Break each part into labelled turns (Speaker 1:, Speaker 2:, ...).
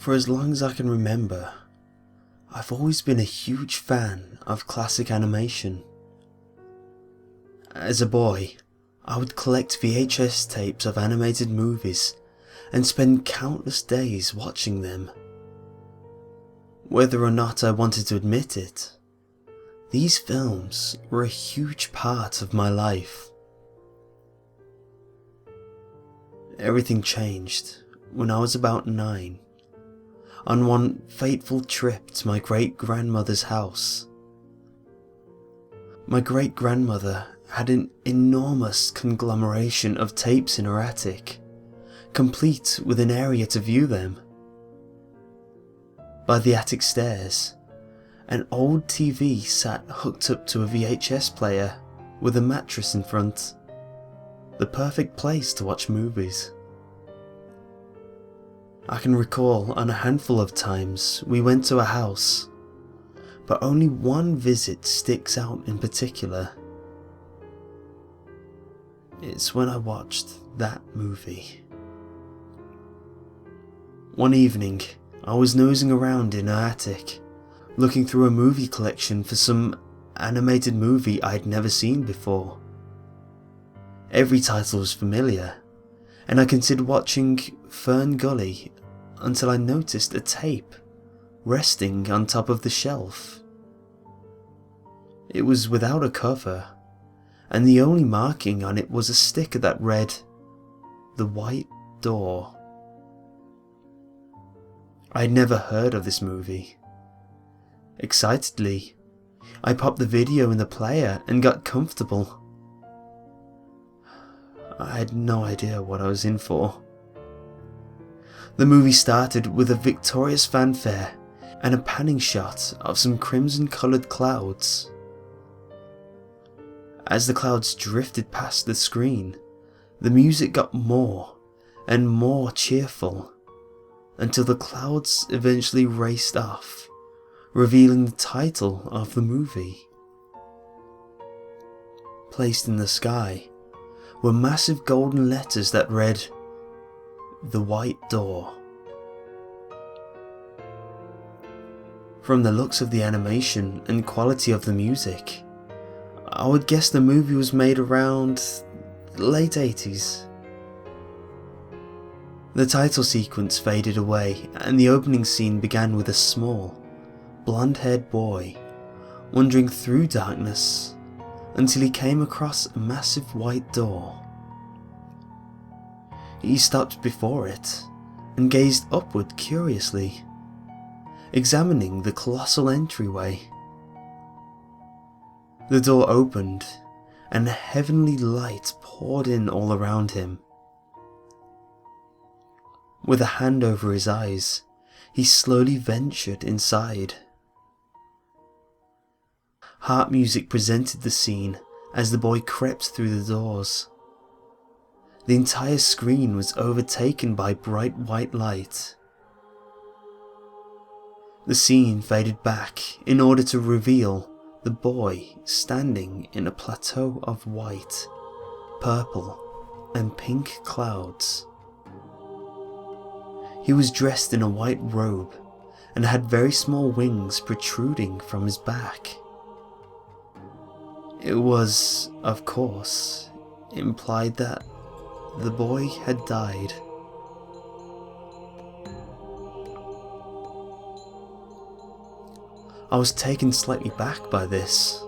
Speaker 1: For as long as I can remember, I've always been a huge fan of classic animation. As a boy, I would collect VHS tapes of animated movies and spend countless days watching them. Whether or not I wanted to admit it, these films were a huge part of my life. Everything changed when I was about 9, on one fateful trip to my great-grandmother's house. My great-grandmother had an enormous conglomeration of tapes in her attic, complete with an area to view them. By the attic stairs, an old TV sat hooked up to a VHS player with a mattress in front, the perfect place to watch movies. I can recall on a handful of times we went to a house, but only one visit sticks out in particular. It's when I watched that movie. One evening, I was nosing around in her attic, looking through a movie collection for some animated movie I'd never seen before. Every title was familiar, and I considered watching Fern Gully until I noticed a tape resting on top of the shelf. It was without a cover, and the only marking on it was a sticker that read, "The White Door." I had never heard of this movie. Excitedly, I popped the video in the player and got comfortable. I had no idea what I was in for. The movie started with a victorious fanfare and a panning shot of some crimson-coloured clouds. As the clouds drifted past the screen, the music got more and more cheerful, until the clouds eventually raced off, revealing the title of the movie. Placed in the sky were massive golden letters that read, "The White Door." From the looks of the animation and quality of the music, I would guess the movie was made around the late 80s. The title sequence faded away and the opening scene began with a small, blonde-haired boy wandering through darkness until he came across a massive white door. He stopped before it and gazed upward curiously, examining the colossal entryway. The door opened and a heavenly light poured in all around him. With a hand over his eyes, he slowly ventured inside. Harp music presented the scene as the boy crept through the doors. The entire screen was overtaken by bright white light. The scene faded back in order to reveal the boy standing in a plateau of white, purple, and pink clouds. He was dressed in a white robe and had very small wings protruding from his back. It was, of course, implied that the boy had died. I was taken slightly back by this.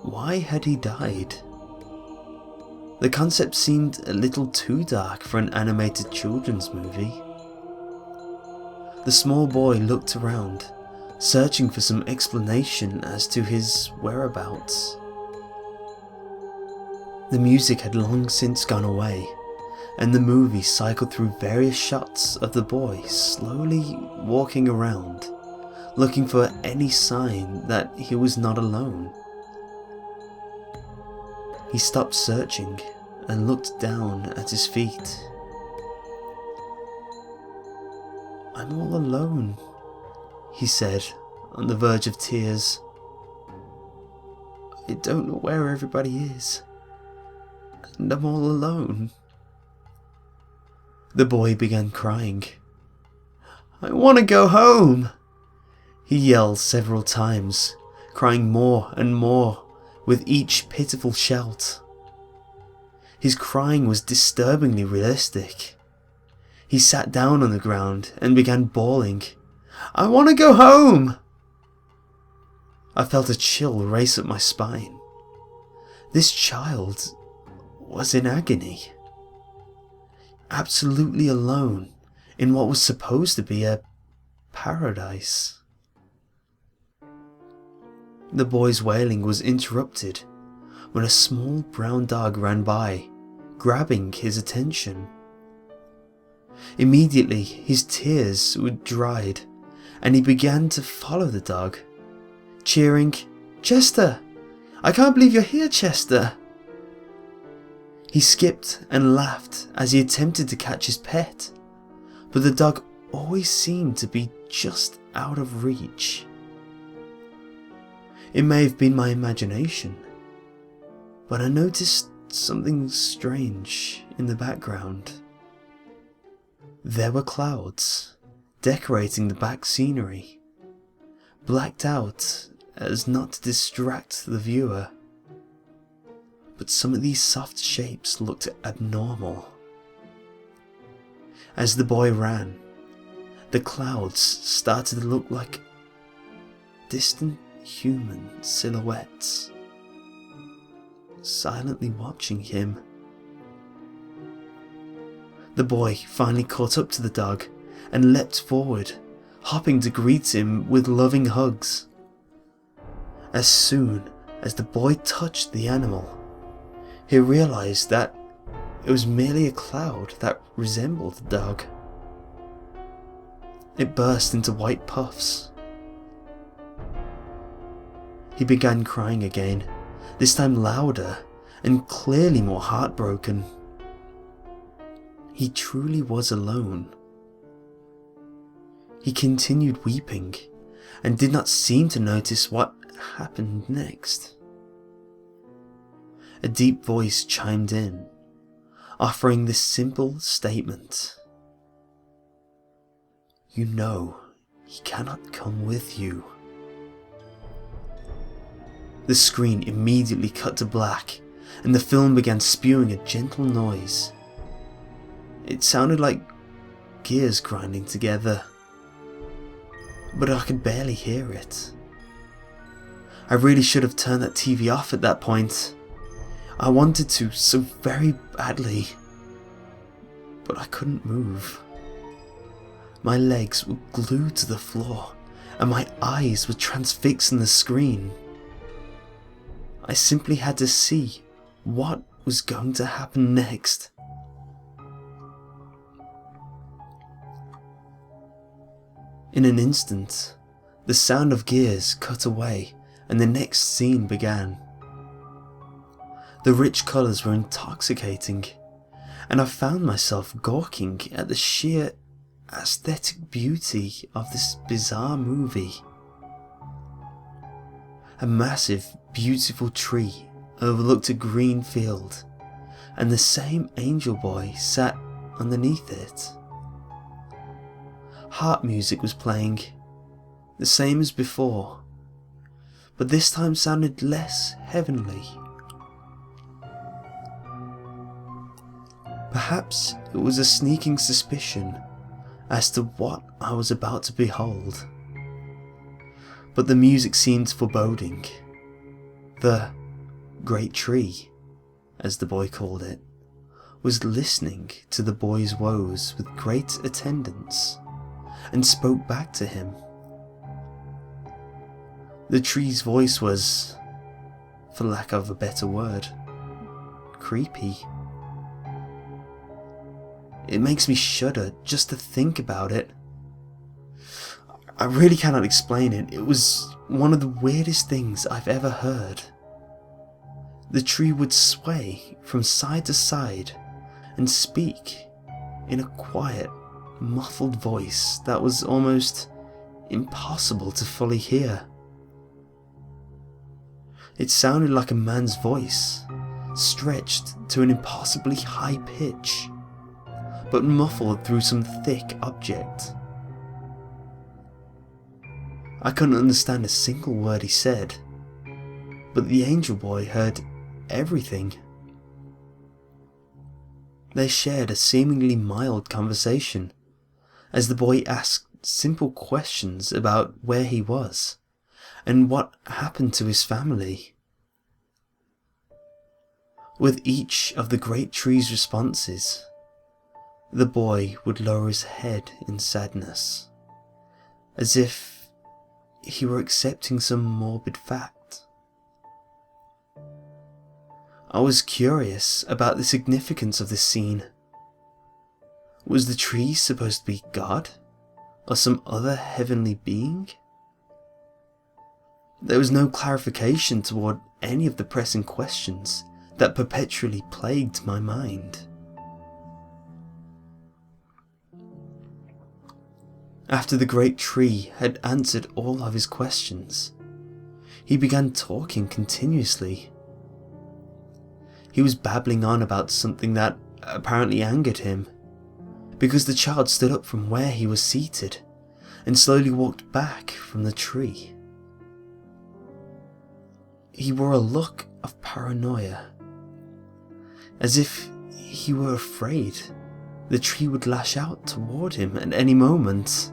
Speaker 1: Why had he died? The concept seemed a little too dark for an animated children's movie. The small boy looked around, searching for some explanation as to his whereabouts. The music had long since gone away, and the movie cycled through various shots of the boy slowly walking around, looking for any sign that he was not alone. He stopped searching and looked down at his feet. "I'm all alone," he said, on the verge of tears. "I don't know where everybody is, and I'm all alone." The boy began crying. I want to go home!" He yelled several times, crying more and more with each pitiful shout. His crying was disturbingly realistic. He sat down on the ground and began bawling, "I want to go home!" I felt a chill race up my spine. This child was in agony. Absolutely alone in what was supposed to be a paradise. The boy's wailing was interrupted when a small brown dog ran by, grabbing his attention. Immediately his tears were dried and he began to follow the dog, cheering, "Chester! I can't believe you're here, Chester!" He skipped and laughed as he attempted to catch his pet, but the dog always seemed to be just out of reach. It may have been my imagination, but I noticed something strange in the background. There were clouds decorating the back scenery, blacked out as not to distract the viewer. But some of these soft shapes looked abnormal. As the boy ran, the clouds started to look like distant human silhouettes, silently watching him. The boy finally caught up to the dog and leapt forward, hopping to greet him with loving hugs. As soon as the boy touched the animal, he realized that it was merely a cloud that resembled the dog. It burst into white puffs. He began crying again, this time louder and clearly more heartbroken. He truly was alone. He continued weeping and did not seem to notice what happened next. A deep voice chimed in, offering this simple statement: "You know he cannot come with you." The screen immediately cut to black and the film began spewing a gentle noise. It sounded like gears grinding together, but I could barely hear it. I really should have turned that TV off at that point. I wanted to so very badly, but I couldn't move. My legs were glued to the floor and my eyes were transfixed in the screen. I simply had to see what was going to happen next. In an instant, the sound of gears cut away and the next scene began. The rich colours were intoxicating, and I found myself gawking at the sheer aesthetic beauty of this bizarre movie. A massive, beautiful tree overlooked a green field, and the same angel boy sat underneath it. Harp music was playing, the same as before, but this time sounded less heavenly. Perhaps it was a sneaking suspicion as to what I was about to behold, but the music seemed foreboding. The great tree, as the boy called it, was listening to the boy's woes with great attendance and spoke back to him. The tree's voice was, for lack of a better word, creepy. It makes me shudder just to think about it. I really cannot explain it. It was one of the weirdest things I've ever heard. The tree would sway from side to side and speak in a quiet, muffled voice that was almost impossible to fully hear. It sounded like a man's voice, stretched to an impossibly high pitch, but muffled through some thick object. I couldn't understand a single word he said, but the angel boy heard everything. They shared a seemingly mild conversation as the boy asked simple questions about where he was and what happened to his family. With each of the great tree's responses, the boy would lower his head in sadness, as if he were accepting some morbid fact. I was curious about the significance of this scene. Was the tree supposed to be God, or some other heavenly being? There was no clarification toward any of the pressing questions that perpetually plagued my mind. After the great tree had answered all of his questions, he began talking continuously. He was babbling on about something that apparently angered him, because the child stood up from where he was seated and slowly walked back from the tree. He wore a look of paranoia, as if he were afraid the tree would lash out toward him at any moment.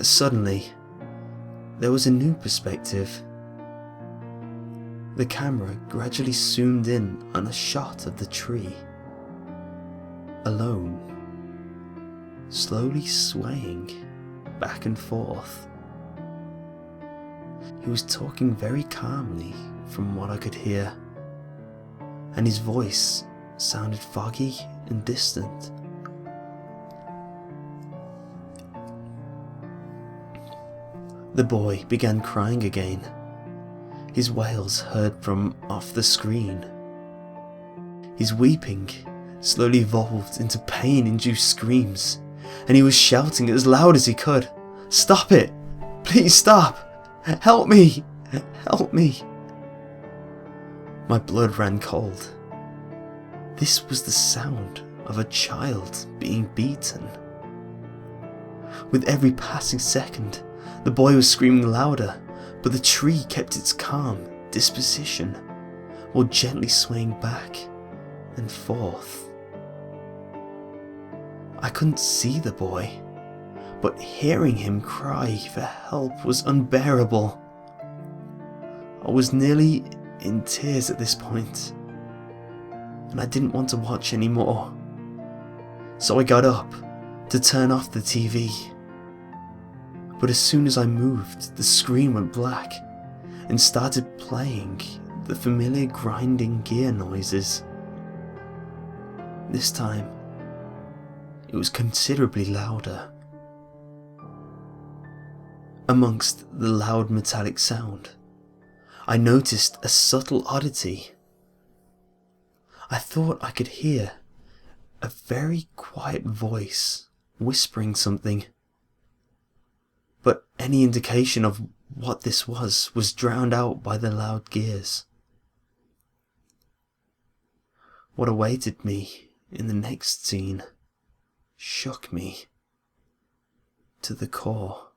Speaker 1: Suddenly, there was a new perspective. The camera gradually zoomed in on a shot of the tree, alone, slowly swaying back and forth. He was talking very calmly from what I could hear, and his voice sounded foggy and distant. The boy began crying again, his wails heard from off the screen. His weeping slowly evolved into pain-induced screams, and he was shouting as loud as he could, "Stop it! Please stop! Help me! Help me!" My blood ran cold. This was the sound of a child being beaten. With every passing second, the boy was screaming louder, but the tree kept its calm disposition while gently swaying back and forth. I couldn't see the boy, but hearing him cry for help was unbearable. I was nearly in tears at this point, and I didn't want to watch anymore. So I got up to turn off the TV. But as soon as I moved, the screen went black and started playing the familiar grinding gear noises. This time, it was considerably louder. Amongst the loud metallic sound, I noticed a subtle oddity. I thought I could hear a very quiet voice whispering something, but any indication of what this was drowned out by the loud gears. What awaited me in the next scene shook me to the core.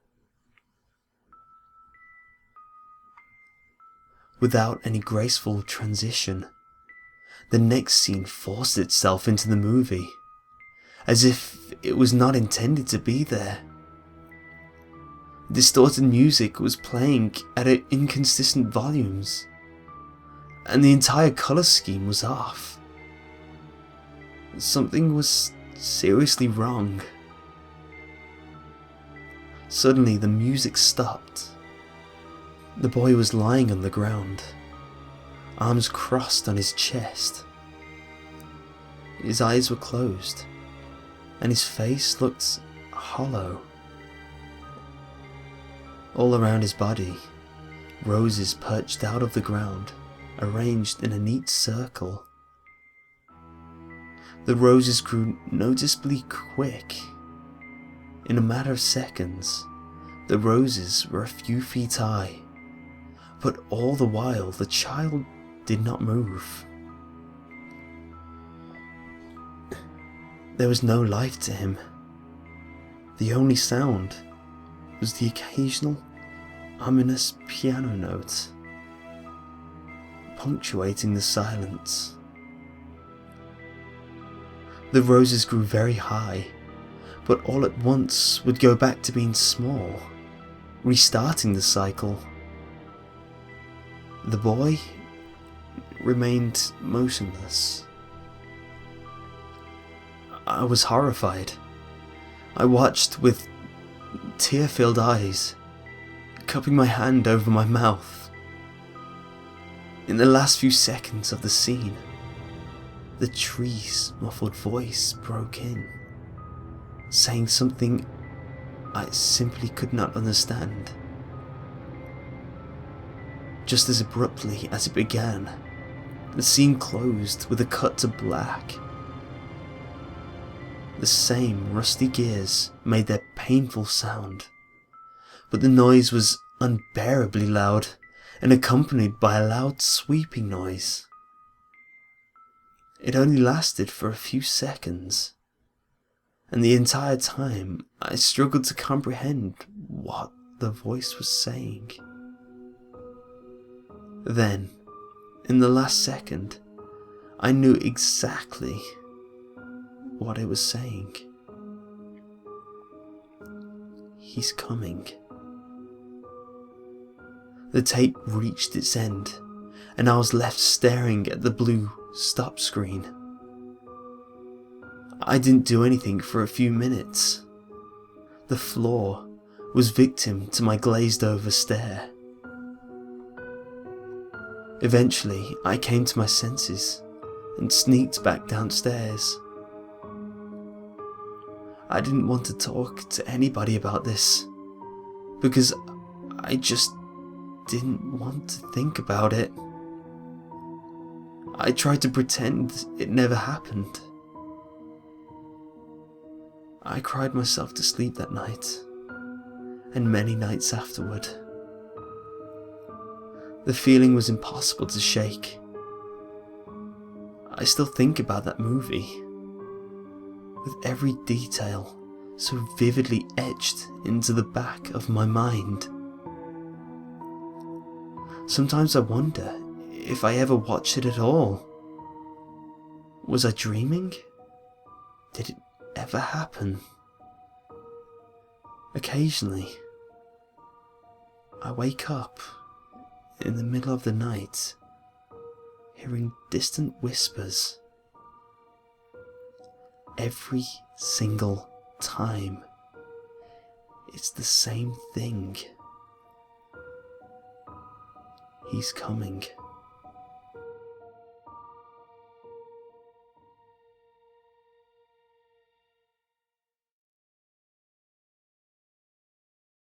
Speaker 1: Without any graceful transition, the next scene forced itself into the movie, as if it was not intended to be there. Distorted music was playing at inconsistent volumes, and the entire colour scheme was off. Something was seriously wrong. Suddenly the music stopped. The boy was lying on the ground, arms crossed on his chest. His eyes were closed, and his face looked hollow. All around his body, roses perched out of the ground, arranged in a neat circle. The roses grew noticeably quick. In a matter of seconds, the roses were a few feet high, but all the while the child did not move. There was no life to him. The only sound was the occasional, ominous piano note, punctuating the silence. The roses grew very high, but all at once would go back to being small, restarting the cycle. The boy remained motionless. I was horrified. I watched with tear-filled eyes, cupping my hand over my mouth. In the last few seconds of the scene, the tree's muffled voice broke in, saying something I simply could not understand. Just as abruptly as it began, the scene closed with a cut to black. The same rusty gears made their painful sound, but the noise was unbearably loud and accompanied by a loud sweeping noise. It only lasted for a few seconds, and the entire time I struggled to comprehend what the voice was saying. Then, in the last second, I knew exactly what it was saying. He's coming. The tape reached its end, and I was left staring at the blue stop screen. I didn't do anything for a few minutes. The floor was victim to my glazed over stare. Eventually, I came to my senses and sneaked back downstairs. I didn't want to talk to anybody about this, because I just didn't want to think about it. I tried to pretend it never happened. I cried myself to sleep that night, and many nights afterward. The feeling was impossible to shake. I still think about that movie, with every detail so vividly etched into the back of my mind. Sometimes I wonder if I ever watched it at all. Was I dreaming? Did it ever happen? Occasionally, I wake up in the middle of the night, hearing distant whispers. Every single time, it's the same thing. He's coming.